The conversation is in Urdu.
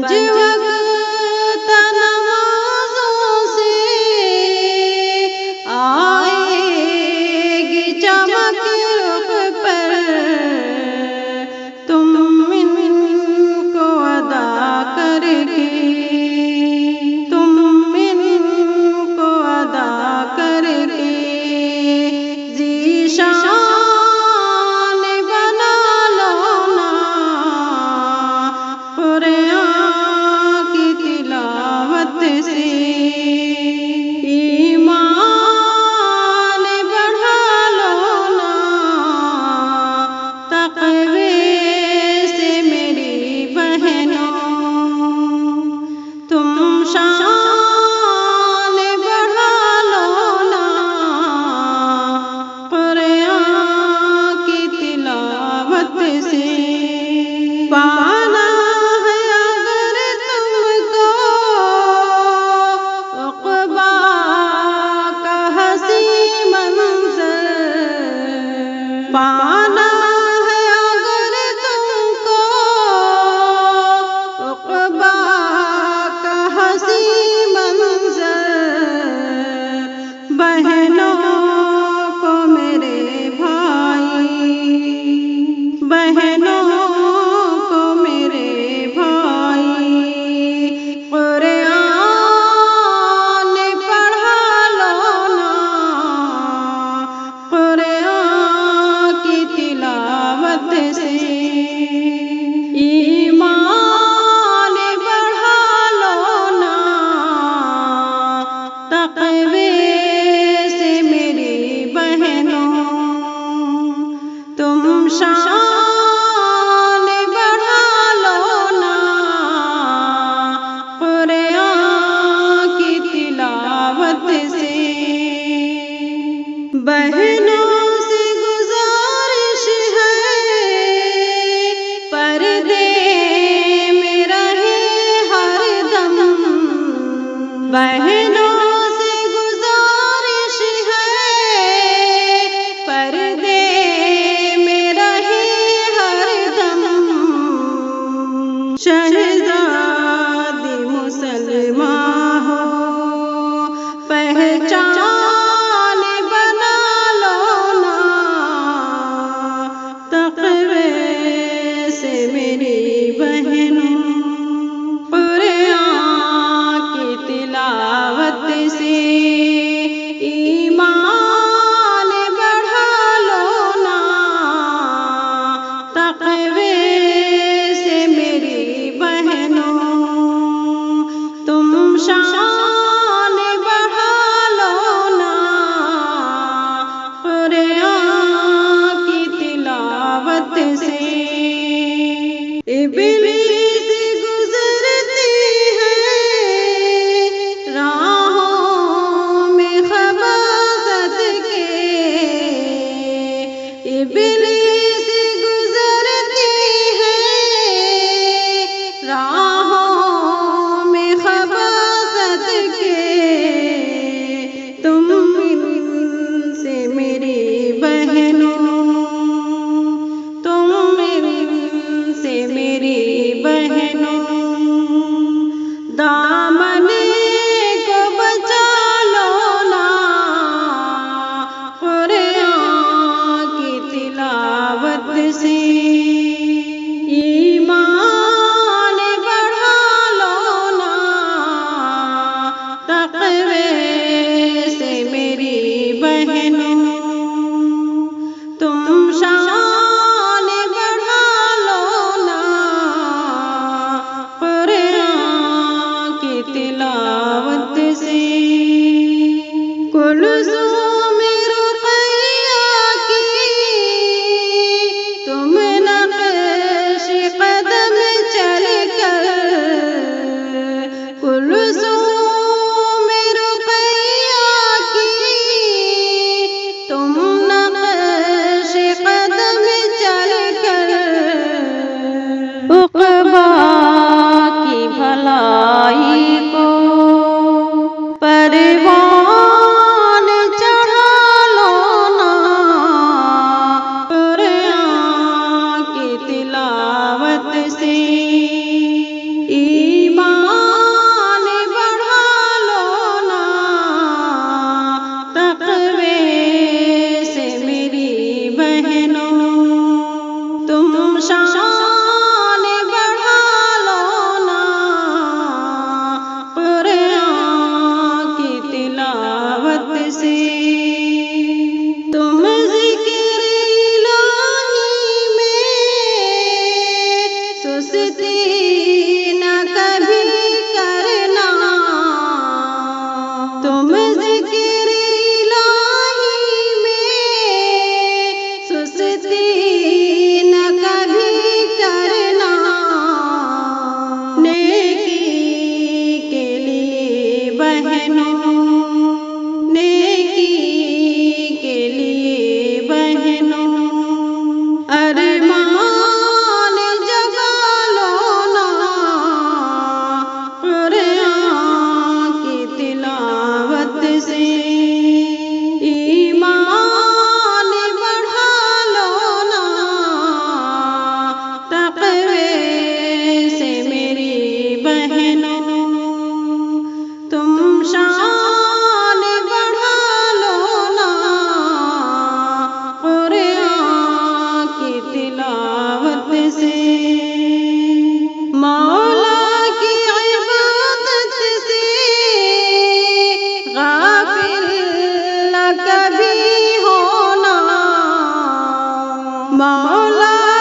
پنج وقت نمازوں سے آئے گی چمک رخ پر، تم ان کو ادا کر کے، تم ان کو ادا کر کے ذیشان بنا لو نا، قرآن کی تلاوت سے ایمان بڑھا لو نا، تقوی سے میری بہنوں تم شان بڑھا لو نا، قرآن کی تلاوت سے پانا ہے اگر تم کو عقبیٰ کا حسین منظر، پانا ہے اگر تم کو عقبیٰ کا حسین منظر، بہنوں کو میرے بھائی، بہنوں کو میرے بھائی، قرآن پڑھا لو نا، قرآن کی تلاوت سے ایمان بڑھا لو نا، تقوی سے میری بہنوں تم شان بڑھا لو نا، قرآن کی تلاوت سے بہنوں سے گزارش ہے، پردے میں رہے ہر دم، بہنوں سے گزارش ہے، پردے میں رہے ہر دم، شہزادی مسلمان ہو پہچان بنا لو نا، تقوی سے میری بہنوں قرآن کی تلاوت سے ایمان بڑھا لو نا، تقوی سے میری بہنوں تم شان بڑھا لو نا، قرآن کی تلاوت سے ابلیس گزرتی ہے راہوں میں خباثت کے، ابلیس گزرتی ہے راہوں میں خباثت کے، تم ان سے میری بہنوں، تم ان سے میری مولا